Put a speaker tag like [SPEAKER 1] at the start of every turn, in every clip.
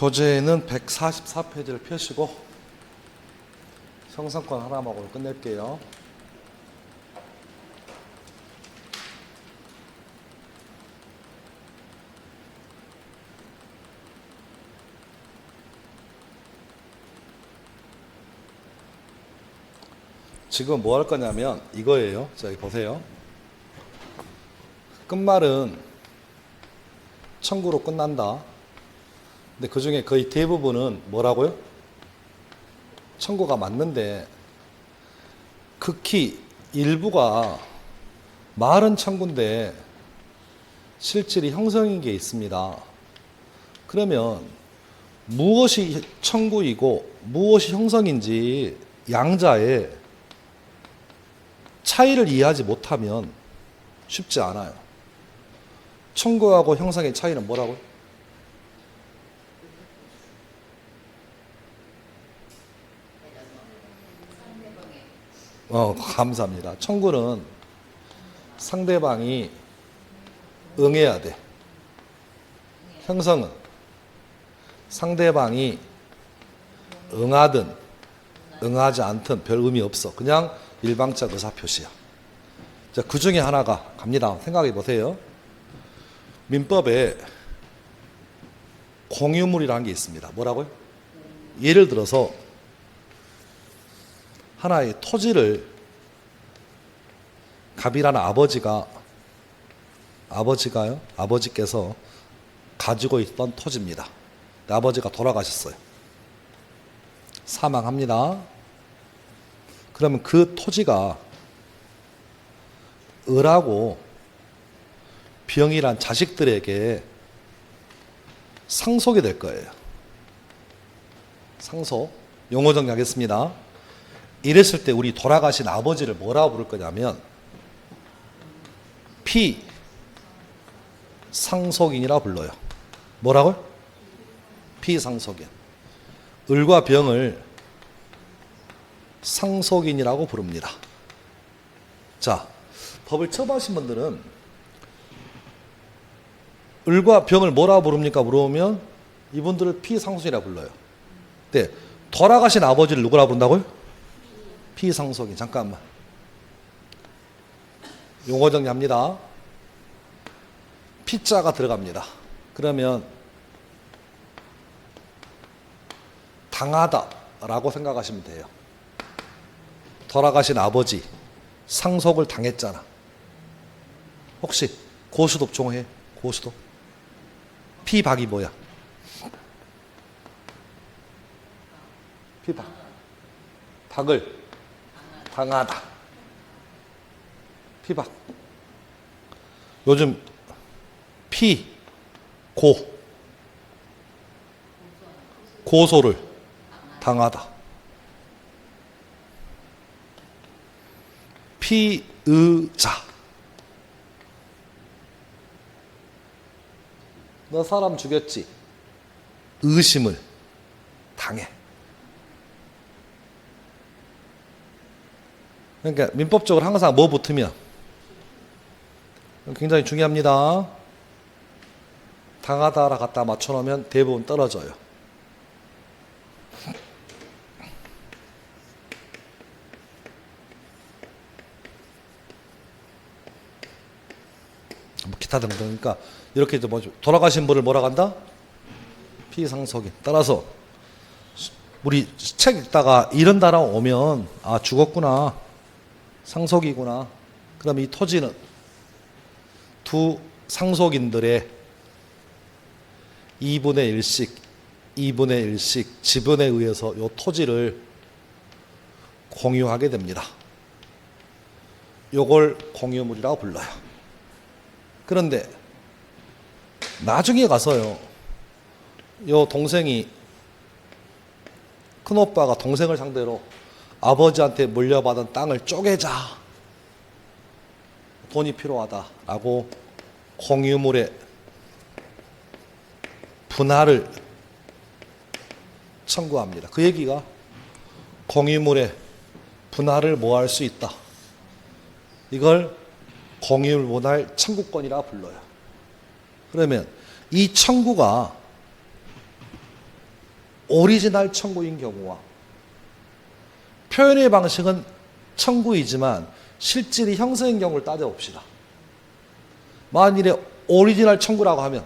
[SPEAKER 1] 교재는 144페이지를 펴시고 형성권 하나만 끝낼게요. 지금 뭐 할 거냐면 이거예요. 자, 여기 보세요. 끝말은 청구로 끝난다. 근데 그 중에 거의 대부분은 뭐라고요? 청구가 맞는데 극히 일부가 말은 청구인데 실질이 형성인 게 있습니다. 그러면 무엇이 청구이고 무엇이 형성인지 양자의 차이를 이해하지 못하면 쉽지 않아요. 청구하고 형성의 차이는 뭐라고요? 감사합니다. 청구는 상대방이 응해야 돼. 형성은 상대방이 응하든 응하지 않든 별 의미 없어. 그냥 일방적 의사표시야. 자, 그 중에 하나가 갑니다. 생각해 보세요. 민법에 공유물이라는 게 있습니다. 뭐라고요? 예를 들어서 하나의 토지를 갑이라는 아버지께서 가지고 있던 토지입니다. 아버지가 돌아가셨어요. 사망합니다. 그러면 그 토지가 을하고 병이란 자식들에게 상속이 될 거예요. 상속. 용어 정리하겠습니다. 이랬을 때 우리 돌아가신 아버지를 뭐라고 부를 거냐면 피상속인이라 불러요. 뭐라고요? 피상속인. 을과 병을 상속인이라고 부릅니다. 자, 법을 처음 하신 분들은 을과 병을 뭐라고 부릅니까? 물어보면 이분들을 피상속인이라고 불러요. 네, 돌아가신 아버지를 누구라고 부른다고요? 피상속인. 잠깐만. 용어 정리합니다. 피자가 들어갑니다. 그러면 당하다라고 생각하시면 돼요. 돌아가신 아버지 상속을 당했잖아. 혹시 고수톱 종해? 고수톱? 피박이 뭐야? 피박. 박을 당하다. 피박. 요즘 고소를 당하다. 피의자. 너 사람 죽였지? 의심을 당해. 그러니까 민법적으로 항상 뭐 붙으면 굉장히 중요합니다. 당하다라 갖다 맞춰놓으면 대부분 떨어져요. 뭐 기타 등등. 그러니까 이렇게 뭐 돌아가신 분을 뭐라고 한다? 피상속인. 따라서 우리 책 읽다가 이런 단어 오면 아, 죽었구나, 상속이구나. 그럼 이 토지는 두 상속인들의 2분의 1씩 지분에 의해서 이 토지를 공유하게 됩니다. 요걸 공유물이라고 불러요. 그런데 나중에 가서요, 요 동생이, 큰오빠가 동생을 상대로 아버지한테 물려받은 땅을 쪼개자, 돈이 필요하다라고 공유물의 분할을 청구합니다. 그 얘기가 공유물의 분할을 뭐 할 수 있다. 이걸 공유물 분할 청구권이라 불러요. 그러면 이 청구가 오리지널 청구인 경우와 표현의 방식은 청구이지만 실질이 형성인 경우를 따져봅시다. 만일에 오리지널 청구라고 하면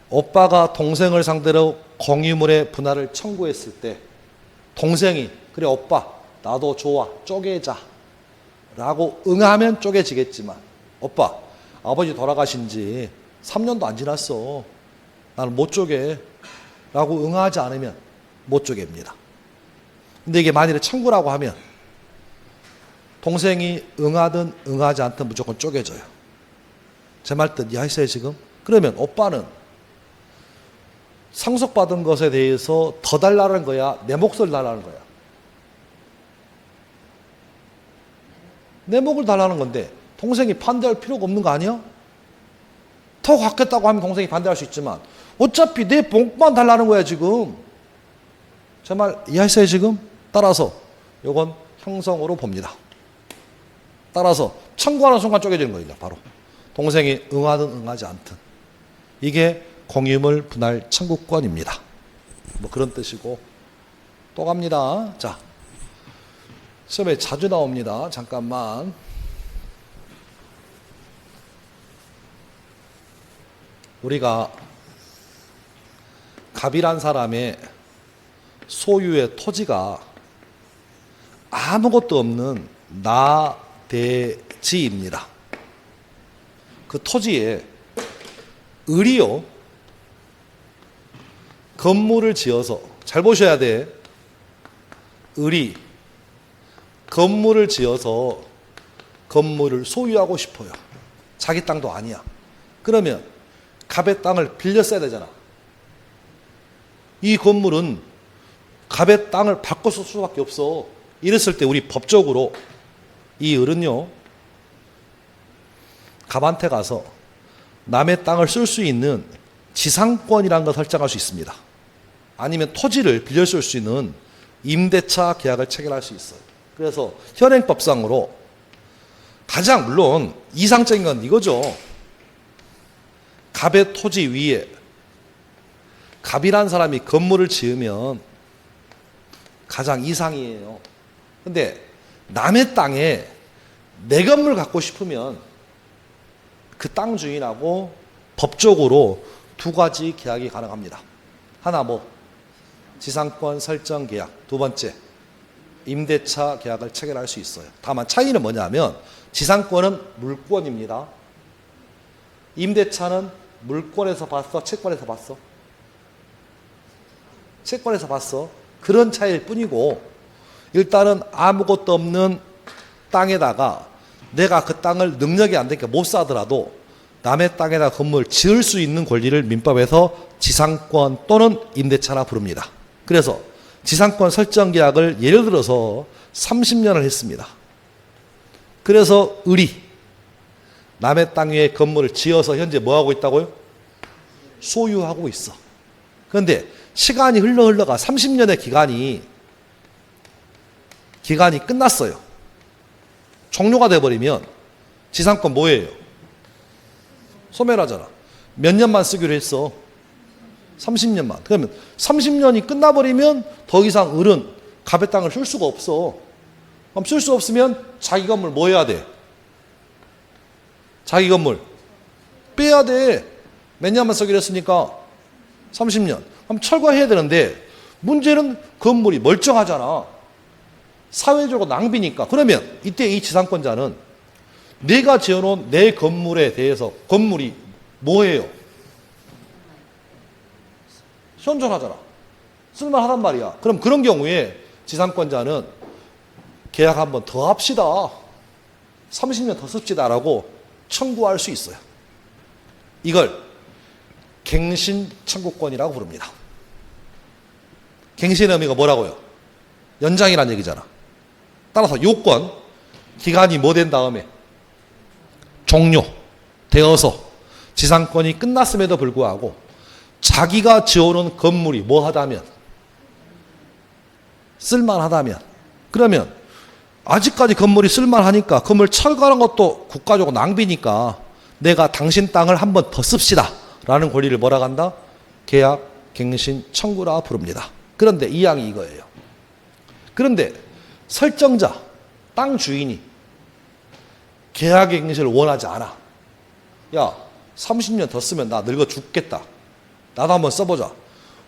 [SPEAKER 1] 오빠가 동생을 상대로 공유물의 분할을 청구했을 때 동생이 그래 오빠 나도 좋아 쪼개자 라고 응하면 쪼개지겠지만 오빠 아버지 돌아가신 지 3년도 안 지났어 나는 못 쪼개 라고 응하지 않으면 못 쪼갭니다. 근데 이게 만일에 청구라고 하면 동생이 응하든 응하지 않든 무조건 쪼개져요. 제 말 뜻 이해하세요 지금? 그러면 오빠는 상속받은 것에 대해서 더 달라는 거야? 내 몫을 달라는 거야? 내 몫을 달라는 건데 동생이 반대할 필요가 없는 거 아니야? 더 갖겠다고 하면 동생이 반대할 수 있지만 어차피 내 몫만 달라는 거야 지금. 제 말 이해하세요 지금? 따라서 이건 형성으로 봅니다. 따라서 청구하는 순간 쪼개지는 거예요. 바로 동생이 응하든 응하지 않든. 이게 공유물 분할 청구권입니다. 뭐 그런 뜻이고 또 갑니다. 자, 시험에 자주 나옵니다. 잠깐만. 우리가 갑이란 사람의 소유의 토지가 아무것도 없는 나대지입니다. 그 토지에 을이요 건물을 지어서 잘 보셔야 돼. 을이 건물을 지어서 건물을 소유하고 싶어요. 자기 땅도 아니야. 그러면 갑의 땅을 빌려 써야 되잖아. 이 건물은 갑의 땅을 바꿔 쓸 수밖에 없어. 이랬을 때 우리 법적으로 이 을은요 갑한테 가서 남의 땅을 쓸 수 있는 지상권이라는 걸 설정할 수 있습니다. 아니면 토지를 빌려 쓸 수 있는 임대차 계약을 체결할 수 있어요. 그래서 현행법상으로 가장 물론 이상적인 건 이거죠. 갑의 토지 위에 갑이란 사람이 건물을 지으면 가장 이상이에요. 근데 남의 땅에 내 건물 갖고 싶으면 그 땅 주인하고 법적으로 두 가지 계약이 가능합니다. 하나 뭐 지상권 설정 계약, 두 번째 임대차 계약을 체결할 수 있어요. 다만 차이는 뭐냐면 지상권은 물권입니다. 임대차는 물권에서 봤어? 채권에서 봤어? 채권에서 봤어. 그런 차이일 뿐이고 일단은 아무것도 없는 땅에다가 내가 그 땅을 능력이 안 되니까 못 사더라도 남의 땅에다 건물 지을 수 있는 권리를 민법에서 지상권 또는 임대차라 부릅니다. 그래서 지상권 설정 계약을 예를 들어서 30년을 했습니다. 그래서 을이 남의 땅 위에 건물을 지어서 현재 뭐 하고 있다고요? 소유하고 있어. 그런데 시간이 흘러가 30년의 기간이 끝났어요. 종료가 돼버리면 지상권 뭐예요? 소멸하잖아. 몇 년만 쓰기로 했어? 30년만. 그러면 30년이 끝나버리면 더 이상 을은 갑의 땅을 쓸 수가 없어. 그럼 쓸 수 없으면 자기 건물 뭐 해야 돼? 자기 건물 빼야 돼. 몇 년만 쓰기로 했으니까 30년. 그럼 철거해야 되는데 문제는 건물이 멀쩡하잖아. 사회적으로 낭비니까. 그러면 이때 이 지상권자는 내가 지어놓은 내 건물에 대해서 건물이 뭐예요? 현존하잖아. 쓸만하단 말이야. 그럼 그런 경우에 지상권자는 계약 한번 더 합시다. 30년 더 씁시다라고 청구할 수 있어요. 이걸 갱신 청구권이라고 부릅니다. 갱신의 의미가 뭐라고요? 연장이란 얘기잖아. 따라서 요건 기간이 뭐 된 다음에 종료되어서 지상권이 끝났음에도 불구하고 자기가 지어놓은 건물이 뭐 하다면 쓸만하다면 그러면 아직까지 건물이 쓸만하니까 건물 철거하는 것도 국가적으로 낭비니까 내가 당신 땅을 한 번 더 씁시다 라는 권리를 뭐라고 한다? 계약 갱신 청구라 부릅니다. 그런데 이양이 이거예요. 그런데 설정자, 땅 주인이 계약의 갱신을 원하지 않아. 야, 30년 더 쓰면 나 늙어 죽겠다. 나도 한번 써보자.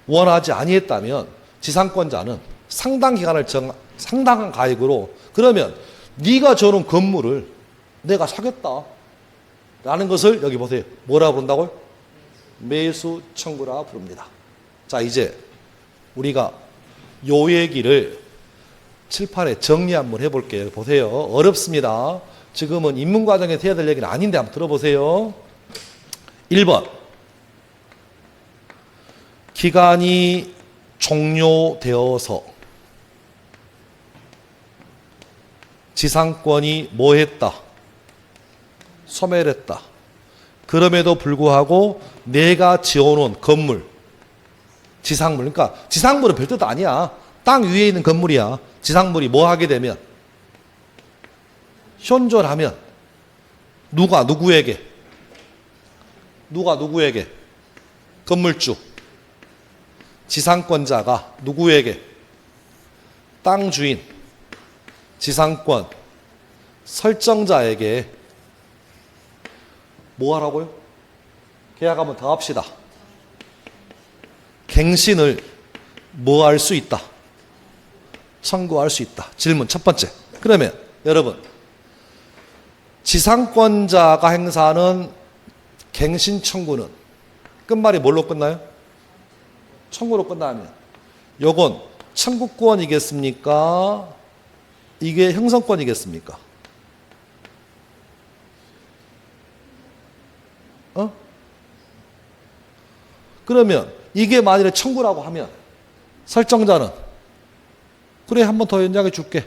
[SPEAKER 1] 원하지 아니했다면 지상권자는 상당한 가액으로 그러면 네가 저런 건물을 내가 사겠다 라는 것을 여기 보세요. 뭐라 부른다고요? 매수 청구라 부릅니다. 자, 이제 우리가 요 얘기를 칠판에 정리 한번 해볼게요. 보세요. 어렵습니다. 지금은 입문과정에서 해야 될 얘기는 아닌데 한번 들어보세요. 1번 기간이 종료되어서 지상권이 뭐 했다? 소멸했다. 그럼에도 불구하고 내가 지어놓은 건물, 지상물, 그러니까 지상물은 별뜻 아니야. 땅 위에 있는 건물이야. 지상물이 뭐 하게 되면 현존하면 누가 누구에게 건물주 지상권자가 누구에게 땅 주인 지상권 설정자에게 뭐 하라고요? 계약 한번 더 합시다. 갱신을 뭐 할 수 있다? 청구할 수 있다. 질문 첫 번째. 그러면 여러분 지상권자가 행사하는 갱신 청구는 끝말이 뭘로 끝나요? 청구로 끝나면 요건 청구권이겠습니까? 이게 형성권이겠습니까? 그러면 이게 만일에 청구라고 하면 설정자는 그래 한 번 더 연장해 줄게.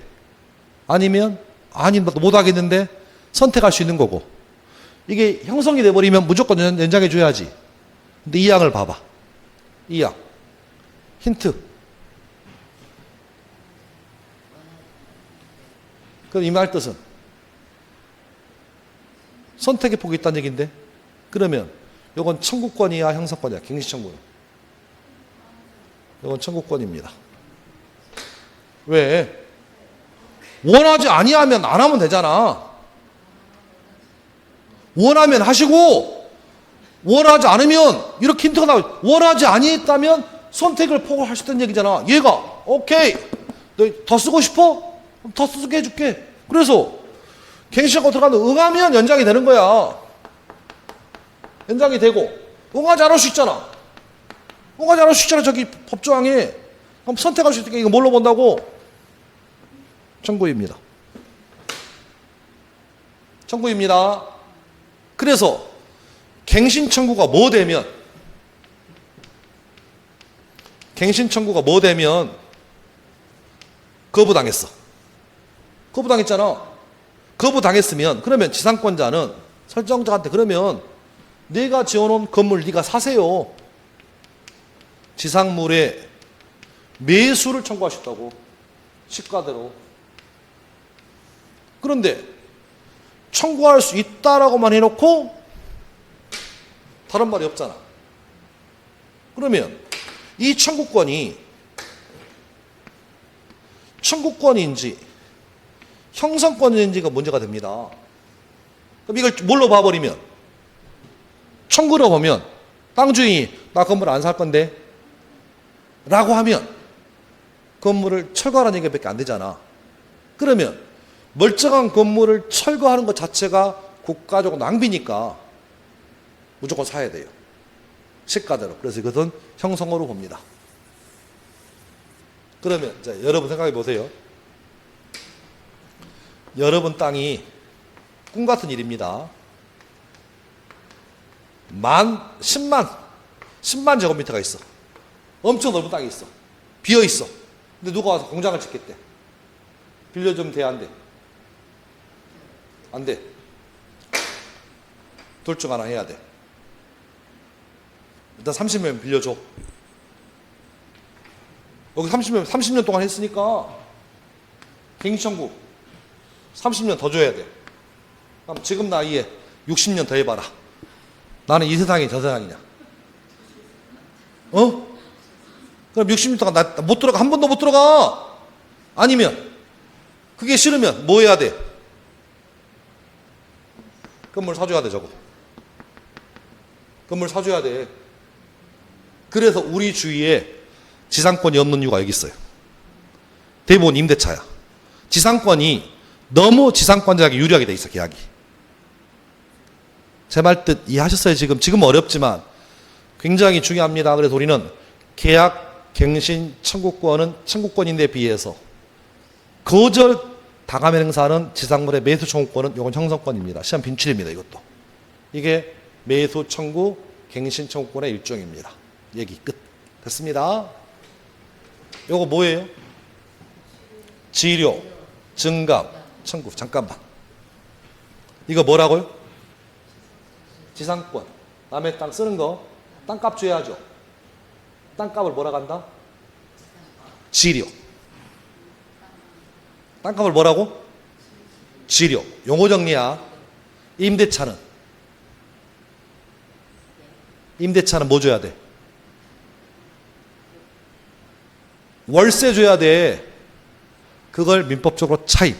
[SPEAKER 1] 아니면 아니 못 하겠는데 선택할 수 있는 거고. 이게 형성이 돼버리면 무조건 연장해 줘야지. 근데 이 양을 봐봐. 이 양. 힌트. 그럼 이 말 뜻은 선택의 폭이 있다는 얘기인데 그러면 이건 청구권이야 형성권이야 갱신청구는? 이건 청구권입니다. 왜? 원하지 아니하면 안 하면 되잖아. 원하면 하시고 원하지 않으면 이렇게 힌트가 나와요. 원하지 아니했다면 선택을 포괄할 수 있다는 얘기잖아. 얘가 오케이 너 더 쓰고 싶어? 더 쓰게 해줄게. 그래서 갱신청구 들어가면 응하면 연장이 되는 거야. 연장이 되고 응하지 않을 수 있잖아. 응하지 않을 수 있잖아. 저기 법조항에 그럼 선택할 수 있으니까 이거 뭘로 본다고? 청구입니다. 청구입니다. 그래서 갱신 청구가 뭐 되면 거부당했어. 거부당했잖아. 거부당했으면 그러면 지상권자는 설정자한테 그러면 내가 지어놓은 건물 네가 사세요. 지상물의 매수를 청구할 수 있다고. 시가대로. 그런데 청구할 수 있다라고만 해놓고 다른 말이 없잖아. 그러면 이 청구권인지 형성권인지가 문제가 됩니다. 그럼 이걸 뭘로 봐버리면 청구로 보면 땅 주인이 나 건물 안 살 건데 라고 하면 건물을 철거하라는 얘기밖에 안 되잖아. 그러면 멀쩡한 건물을 철거하는 것 자체가 국가적 낭비니까 무조건 사야 돼요. 시가대로. 그래서 이것은 형성으로 봅니다. 그러면 이제 여러분 생각해 보세요. 여러분 땅이 꿈 같은 일입니다. 10만 제곱미터가 있어. 엄청 넓은 땅이 있어. 비어 있어. 근데 누가 와서 공장을 짓겠대. 빌려주면 돼, 안 돼? 안 돼. 둘 중 하나 해야 돼. 일단 30년 빌려줘. 여기 30년 동안 했으니까 갱신청구 30년 더 줘야 돼. 그럼 지금 나이에 60년 더 해봐라. 나는 이 세상이 저 세상이냐? 그럼 60m가 나 못 들어가. 한 번도 못 들어가. 아니면 그게 싫으면 뭐 해야 돼? 건물 사줘야 돼. 저거 건물 사줘야 돼. 그래서 우리 주위에 지상권이 없는 이유가 여기 있어요. 대부분 임대차야. 지상권이 너무 지상권자에게 유리하게 돼 있어. 계약이. 제 말 뜻 이해하셨어요? 지금 어렵지만 굉장히 중요합니다. 그래서 우리는 계약, 갱신, 청구권은 청구권인데 비해서 거절 다가면 행사하는 지상물의 매수 청구권은 이건 형성권입니다. 시험 빈출입니다. 이것도. 이게 매수 청구, 갱신 청구권의 일종입니다. 얘기 끝. 됐습니다. 요거 뭐예요? 지료, 증감, 청구. 잠깐만. 이거 뭐라고요? 지상권. 남의 땅 쓰는 거. 땅값 줘야죠. 땅값을 뭐라고 한다? 지료. 땅값을 뭐라고? 지료. 용어 정리야. 임대차는 뭐 줘야 돼? 월세 줘야 돼. 그걸 민법적으로 차입.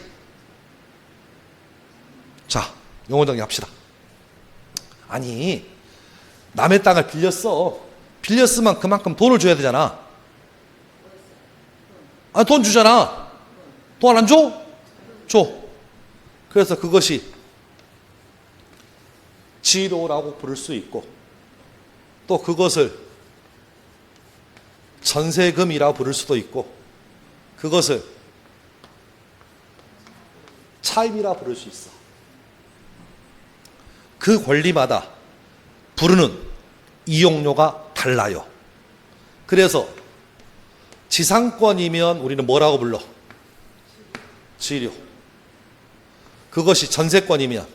[SPEAKER 1] 자, 용어 정리 합시다. 아니, 남의 땅을 빌렸어. 빌렸으면 그만큼 돈을 줘야 되잖아. 아, 돈 주잖아. 돈 안 줘? 줘. 그래서 그것이 지료라고 부를 수 있고 또 그것을 전세금이라고 부를 수도 있고 그것을 차입이라고 부를 수 있어. 그 권리마다 부르는 이용료가 달라요. 그래서 지상권이면 우리는 뭐라고 불러? 지료. 그것이 전세권이면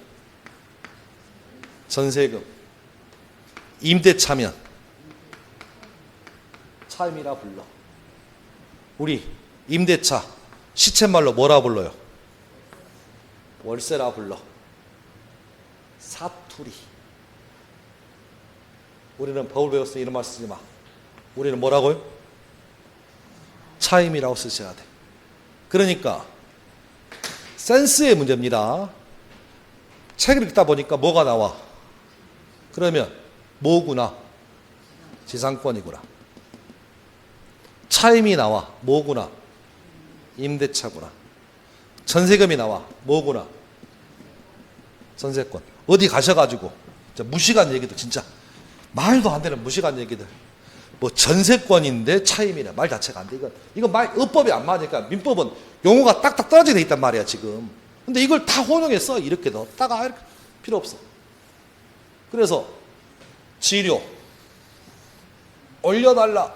[SPEAKER 1] 전세금. 임대차면 차임이라 불러. 우리 임대차 시쳇말로 뭐라 불러요? 월세라 불러. 사투리. 우리는 법을 배웠으니 이런 말 쓰지 마. 우리는 뭐라고요? 차임이라고 쓰셔야 돼. 그러니까 센스의 문제입니다. 책을 읽다 보니까 뭐가 나와? 그러면 뭐구나? 지상권이구나. 차임이 나와. 뭐구나? 임대차구나. 전세금이 나와. 뭐구나? 전세권. 어디 가셔가지고 무식한 얘기들 진짜 말도 안 되는 무식한 얘기들. 뭐 전세권인데 차임이네. 말 자체가 안 돼. 이거 말 어법이 안 맞으니까 민법은 용어가 딱딱 떨어져 돼 있단 말이야 지금. 근데 이걸 다 혼용해서 이렇게 넣었다가 이렇게 필요 없어. 그래서 지료 올려달라,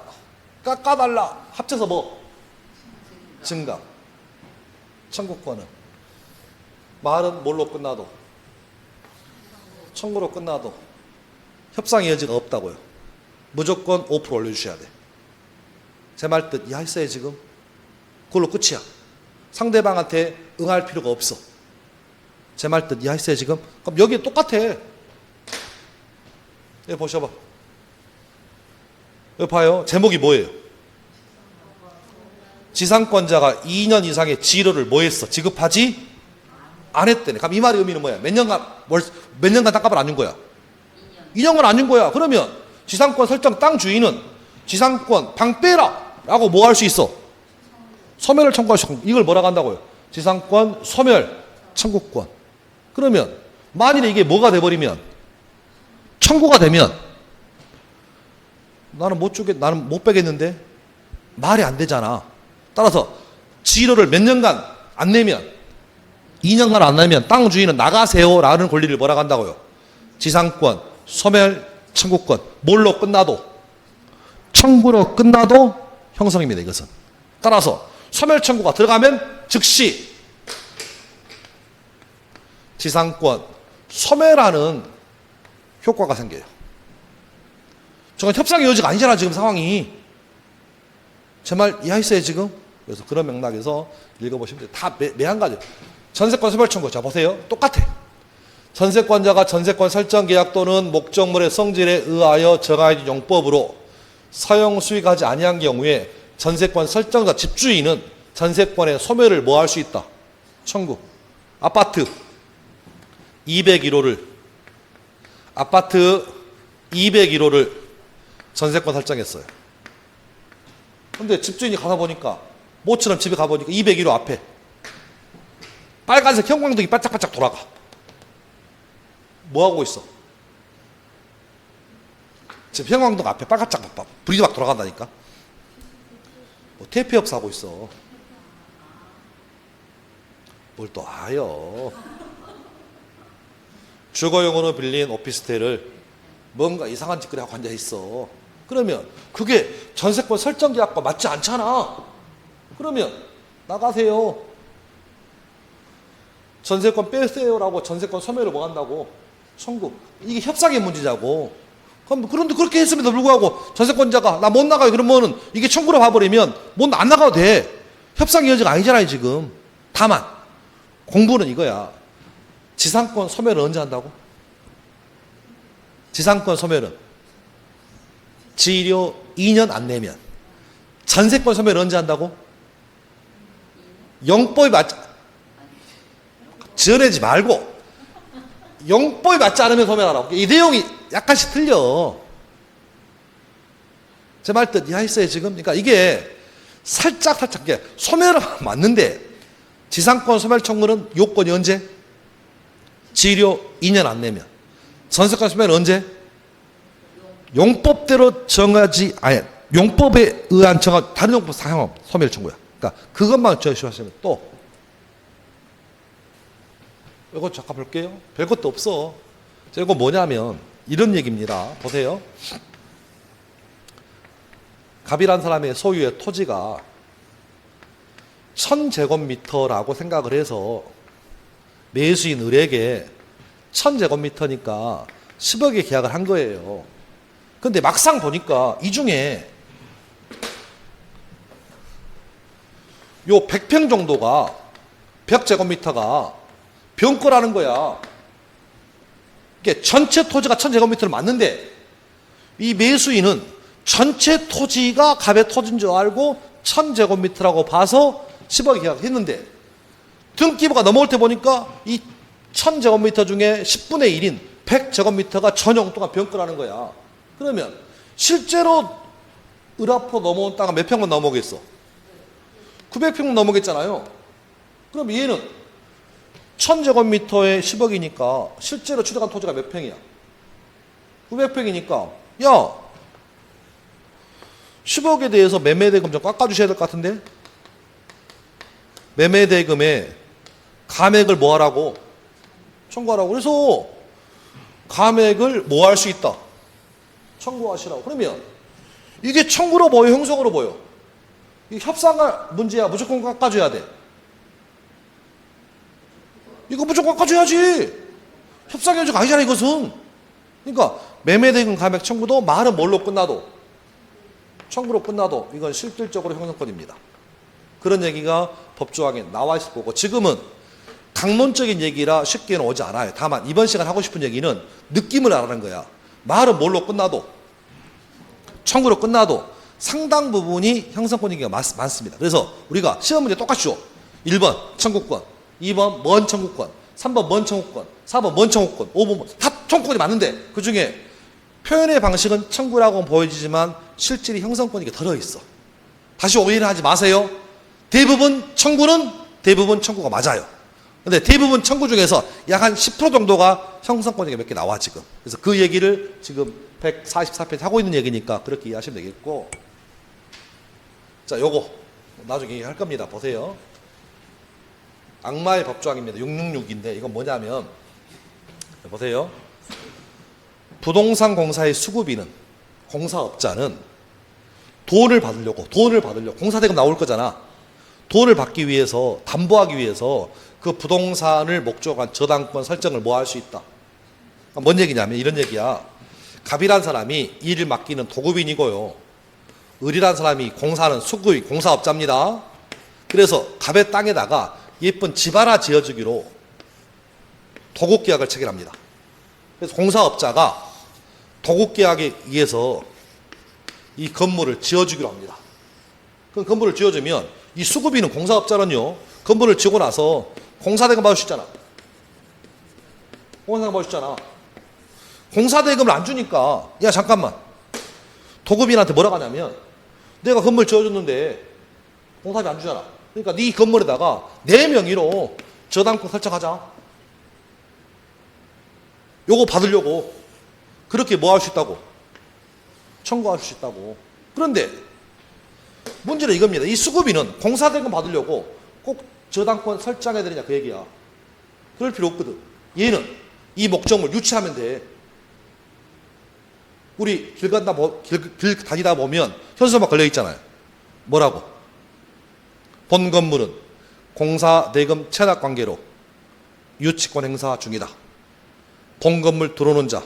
[SPEAKER 1] 깎아달라 합쳐서 뭐 증감. 청구권은 말은 뭘로 끝나도 청구로 끝나도 협상의 여지가 없다고요. 무조건 5% 올려주셔야 돼. 제 말 뜻 이해했어요 지금? 그걸로 끝이야. 상대방한테 응할 필요가 없어. 제 말 뜻 이해했어요 지금? 그럼 여기 똑같아. 여기 보셔봐. 여기 봐요. 제목이 뭐예요? 지상권자가 2년 이상의 지료를 뭐 했어? 지급하지 안 했대네. 그럼 이 말의 의미는 뭐야? 몇 년간 땅값을 안 준 거야? 2년간 안 준 거야. 그러면 지상권 설정 땅 주인은 지상권 방 빼라 라고 뭐 할 수 있어? 소멸을 청구할 수 있어. 이걸 뭐라고 한다고요? 지상권 소멸 청구권. 그러면 만일에 이게 뭐가 돼버리면 청구가 되면 나는 못 빼겠는데 말이 안 되잖아. 따라서 지료를 몇 년간 안 내면 2년간 안 내면 땅 주인은 나가세요 라는 권리를 뭐라고 한다고요? 지상권 소멸 청구권. 뭘로 끝나도 청구로 끝나도 형성입니다. 이것은. 따라서 소멸 청구가 들어가면 즉시 지상권 소멸하는 효과가 생겨요. 저건 협상의 여지가 아니잖아 지금 상황이. 제 말 이해하셨어요 지금? 그래서 그런 맥락에서 읽어보시면 돼요. 다 매한 가지. 전세권 소멸 청구. 자 보세요. 똑같아. 전세권자가 전세권 설정 계약 또는 목적물의 성질에 의하여 정하여진 용법으로 사용 수익하지 아니한 경우에 전세권 설정자 집주인은 전세권의 소멸을 뭐 할 수 있다? 청구. 아파트 201호를 전세권 설정했어요. 근데 집주인이 가서 보니까 모처럼 집에 가보니까 201호 앞에 빨간색 형광등이 반짝반짝 돌아가. 뭐 하고 있어? 지금 형광등 앞에 빨갛짝 불이 막 돌아간다니까. 뭐 퇴폐업 사고 있어. 뭘 또 아요. 주거용으로 빌린 오피스텔을 뭔가 이상한 짓거리 하고 앉아 있어. 그러면 그게 전세권 설정 계약과 맞지 않잖아. 그러면 나가세요. 전세권 빼세요라고 전세권 소멸을 뭐 한다고? 청구. 이게 협상의 문제자고. 그런데 그렇게 했음에도 불구하고 전세권자가 나 못 나가요 그러면은 이게 청구로 봐버리면 못 안 나가도 돼. 협상의 여지가 아니잖아요 지금. 다만 공부는 이거야. 지상권 소멸을 언제 한다고? 지상권 소멸은 지료 2년 안 내면. 전세권 소멸을 언제 한다고? 영법이 맞지, 지어내지 말고 영법이 맞지 않으면 소멸하라고. 이 내용이 약간씩 틀려. 제 말 뜻 이해했어요 지금? 그러니까 이게 살짝 이게 소멸은 맞는데 지상권 소멸 청구는 요건이 언제? 지료 2년 안 내면. 전세권 소멸은 언제? 용법대로 정하지 아니 용법에 의한 정한 다른 용법 사용 소멸 청구야. 그러니까 그것만 조심하시면. 또 이거 잠깐 볼게요. 별것도 없어. 이거 뭐냐면 이런 얘기입니다. 보세요. 갑이란 사람의 소유의 토지가 1000제곱미터라고 생각을 해서 매수인 을에게 1000제곱미터니까 10억에 계약을 한 거예요. 근데 막상 보니까 이 중에 요 100평 정도가 100제곱미터가 병거라는 거야. 이게 전체 토지가 1000제곱미터는 맞는데 이 매수인은 전체 토지가 갑의 토지인 줄 알고 1000제곱미터라고 봐서 10억에 계약했는데 등기부가 넘어올 때 보니까 이 1000제곱미터 중에 10분의 1인 100제곱미터가 전용도가 병거라는 거야. 그러면 실제로 을 앞으로 넘어온 땅은 몇 평만 넘어오겠어? 900평만 넘어오겠잖아요. 그럼 얘는 1000제곱미터에 10억이니까 실제로 취득한 토지가 몇 평이야? 900평이니까 야 10억에 대해서 매매대금 좀 깎아주셔야 될 것 같은데? 매매대금에 감액을 뭐 하라고? 청구하라고. 그래서 감액을 뭐 할 수 있다? 청구하시라고. 그러면 이게 청구로 보여? 형성으로 보여? 이게 협상할 문제야. 무조건 깎아줘야 돼. 이거 무조건 깎아줘야지. 협상의 여지가 아니잖아 이것은. 그러니까 매매대금 감액 청구도 말은 뭘로 끝나도 청구로 끝나도 이건 실질적으로 형성권입니다. 그런 얘기가 법조항에 나와 있을 거고 지금은 강론적인 얘기라 쉽게는 오지 않아요. 다만 이번 시간 하고 싶은 얘기는 느낌을 알아는 거야. 말은 뭘로 끝나도 청구로 끝나도 상당 부분이 형성권이기가 많습니다. 그래서 우리가 시험 문제 똑같이 줘. 1번 청구권, 2번 먼 청구권, 3번 먼 청구권, 4번 먼 청구권, 5번 다 청구권이 맞는데 그중에 표현의 방식은 청구라고 보여지지만 실질이 형성권이 들어있어. 다시 오해를 하지 마세요. 대부분 청구가 맞아요. 근데 대부분 청구 중에서 약 한 10% 정도가 형성권이 몇 개 나와 지금. 그래서 그 얘기를 지금 144페이지 하고 있는 얘기니까 그렇게 이해하시면 되겠고. 자, 요거 나중에 얘기할 겁니다. 보세요. 악마의 법조항입니다. 666인데 이건 뭐냐면 보세요. 부동산 공사의 수급인은 공사업자는 돈을 받으려고 공사대금 나올 거잖아. 돈을 받기 위해서 담보하기 위해서 그 부동산을 목적으로 한 저당권 설정을 뭐 할 수 있다. 그러니까 뭔 얘기냐면 이런 얘기야. 갑이란 사람이 일을 맡기는 도급인이고요. 을이란 사람이 공사하는 수급인 공사업자입니다. 그래서 갑의 땅에다가 예쁜 집 하나 지어주기로 도급계약을 체결합니다. 그래서 공사업자가 도급계약에 의해서 이 건물을 지어주기로 합니다. 그럼 건물을 지어주면 이 수급인은 공사업자는요, 건물을 지고 나서 공사대금 받을 수 있잖아. 공사대금 받을 수 있잖아. 공사대금을 안 주니까, 야, 잠깐만. 도급인한테 뭐라고 하냐면, 내가 건물 지어줬는데 공사비 안 주잖아. 그러니까 네 건물에다가 내 명의로 저당권 설정하자. 요거 받으려고. 그렇게 뭐 할 수 있다고? 청구할 수 있다고. 그런데 문제는 이겁니다. 이 수급인은 공사대금 받으려고 꼭 저당권 설정해야 되느냐 그 얘기야. 그럴 필요 없거든. 얘는 이 목적물 유치하면 돼. 우리 길 다니다 보면 현수막 걸려 있잖아요. 뭐라고? 본 건물은 공사대금 체납 관계로 유치권 행사 중이다. 본 건물 들어오는 자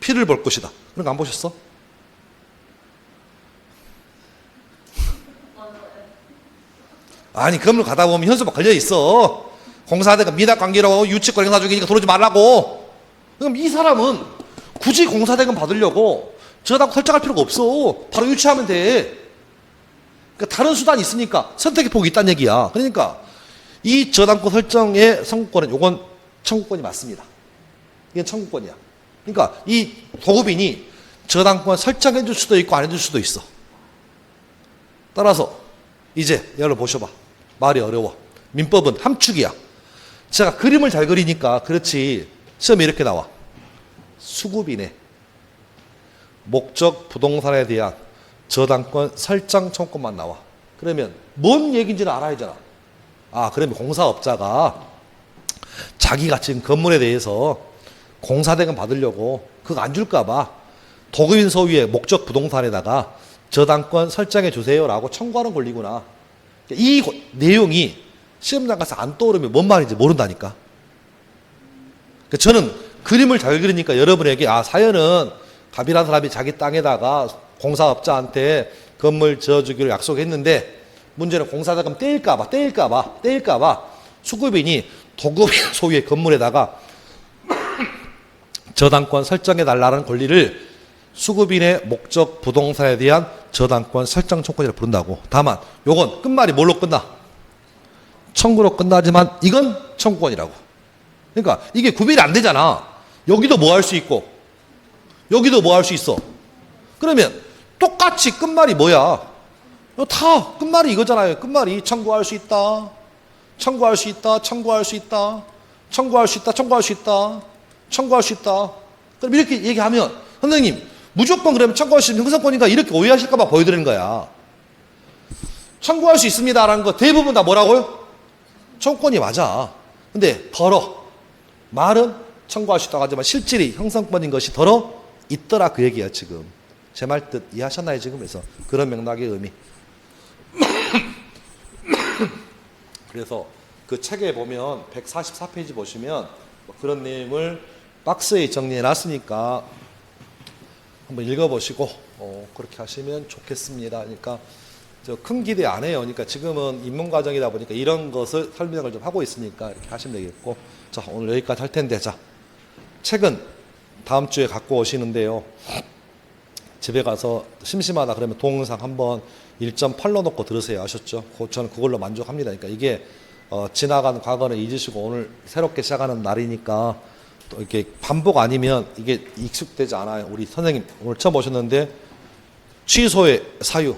[SPEAKER 1] 피를 볼 것이다. 그런 거 안 보셨어? 아니, 건물 가다 보면 현수막 걸려 있어. 공사대금 미납 관계로 유치권 행사 중이니까 들어오지 말라고. 그럼 이 사람은 굳이 공사대금 받으려고 저당권 설정할 필요가 없어. 바로 유치하면 돼. 그러니까 다른 수단이 있으니까 선택의 폭이 있다는 얘기야. 그러니까 이 저당권 설정의 선구권은 요건 청구권이 맞습니다. 이건 청구권이야. 그러니까 이 도급인이 저당권 설정해 줄 수도 있고 안 해줄 수도 있어. 따라서 이제 여러분 보셔봐. 말이 어려워. 민법은 함축이야. 제가 그림을 잘 그리니까 그렇지. 시험에 이렇게 나와. 수급인의 목적 부동산에 대한 저당권 설정 청구권만 나와. 그러면 뭔 얘기인지는 알아야 되잖아. 아, 그러면 공사업자가 자기가 지금 건물에 대해서 공사대금 받으려고 그거 안 줄까 봐 도급인 소유의 목적 부동산에다가 저당권 설정해 주세요라고 청구하는 권리구나. 이 내용이 시험장 가서 안 떠오르면 뭔 말인지 모른다니까. 저는 그림을 잘 그리니까 여러분에게 아, 사연은 갑이라는 사람이 자기 땅에다가 공사업자한테 건물 지어주기로 약속했는데 문제는 공사자금 떼일까봐 수급인이 도급인 소유의 건물에다가 저당권 설정해달라는 권리를 수급인의 목적 부동산에 대한 저당권 설정 청구권이라고 부른다고. 다만 요건 끝말이 뭘로 끝나? 청구로 끝나지만 이건 청구권이라고. 그러니까 이게 구별이 안 되잖아. 여기도 뭐 할 수 있고 여기도 뭐 할 수 있어. 그러면 똑같이 끝말이 뭐야? 다 끝말이 이거잖아요. 끝말이 청구할 수 있다. 청구할 수 있다. 청구할 수 있다. 청구할 수 있다. 청구할 수 있다. 청구할 수 있다. 그럼 이렇게 얘기하면 선생님 무조건 그러면 청구할 수 있는 형사권인가 이렇게 오해하실까 봐 보여드리는 거야. 청구할 수 있습니다라는 거 대부분 다 뭐라고요? 청구권이 맞아. 근데 더러 말은 청구할 수 있다고 하지만 실질이 형성권인 것이 더러 있더라 그 얘기야 지금. 제 말 뜻 이해하셨나요 지금? 그래서 그런 맥락의 의미. 그래서 그 책에 보면 144페이지 보시면 그런 내용을 박스에 정리해 놨으니까 한번 읽어보시고 그렇게 하시면 좋겠습니다. 그러니까 저 큰 기대 안 해요. 그러니까 지금은 입문 과정이다 보니까 이런 것을 설명을 좀 하고 있으니까 이렇게 하시면 되겠고, 자 오늘 여기까지 할 텐데, 자 책은 다음 주에 갖고 오시는데요. 집에 가서 심심하다 그러면 동영상 한번 1.8로 놓고 들으세요. 아셨죠? 저는 그걸로 만족합니다. 그러니까 이게 지나간 과거는 잊으시고 오늘 새롭게 시작하는 날이니까 또 이렇게 반복 아니면 이게 익숙되지 않아요. 우리 선생님 오늘 처음 오셨는데 취소의 사유,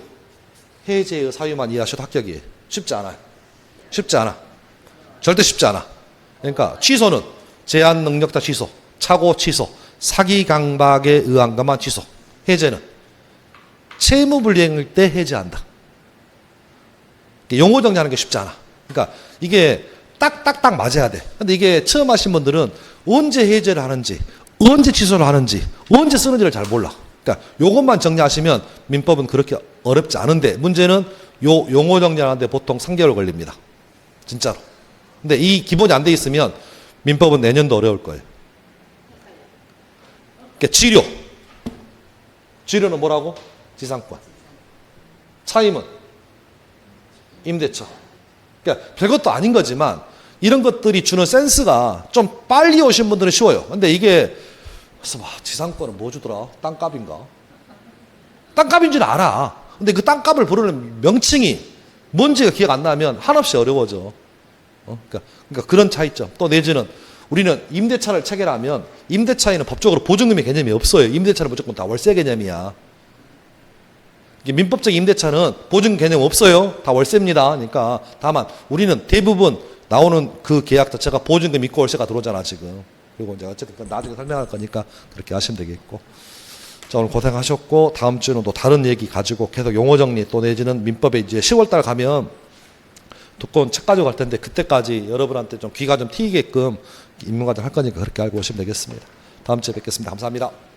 [SPEAKER 1] 해제의 사유만 이해하셔도 합격이에요. 쉽지 않아요. 쉽지 않아. 절대 쉽지 않아. 그러니까 취소는 제한 능력자 취소, 착오 취소, 사기 강박에 의한 것만 취소. 해제는 채무불이행일 때 해제한다. 용어 정리하는 게 쉽지 않아. 그러니까 이게 딱딱딱 맞아야 돼. 근데 이게 처음 하신 분들은 언제 해제를 하는지, 언제 취소를 하는지, 언제 쓰는지를 잘 몰라. 그러니까 요것만 정리하시면 민법은 그렇게 어렵지 않은데 문제는 요 용어 정리하는데 보통 3개월 걸립니다. 진짜로. 근데 이 기본이 안 돼 있으면 민법은 내년도 어려울 거예요. 그러니까 치료는 뭐라고? 지상권. 차임은 임대차. 그러니까 별것도 아닌 거지만 이런 것들이 주는 센스가 좀 빨리 오신 분들은 쉬워요. 근데 이게 그래서 지상권은 뭐 주더라? 땅값인가? 땅값인 줄 알아. 근데 그 땅값을 부르는 명칭이 뭔지가 기억 안 나면 한없이 어려워져. 그러니까 그런 차이점. 또 내지는 우리는 임대차를 체결하면 임대차에는 법적으로 보증금의 개념이 없어요. 임대차는 무조건 다 월세 개념이야. 민법적 임대차는 보증 개념 없어요. 다 월세입니다. 그러니까 다만 우리는 대부분 나오는 그 계약 자체가 보증금 있고 월세가 들어오잖아 지금. 그리고 이제 어쨌든 나중에 설명할 거니까 그렇게 하시면 되겠고. 자, 오늘 고생하셨고 다음 주는 또 다른 얘기 가지고 계속 용어 정리 또 내지는 민법에 이제 10월달 가면 두꺼운 책 가지고 갈 텐데 그때까지 여러분한테 좀 귀가 좀 트이게끔 인문과정 할 거니까 그렇게 알고 오시면 되겠습니다. 다음 주에 뵙겠습니다. 감사합니다.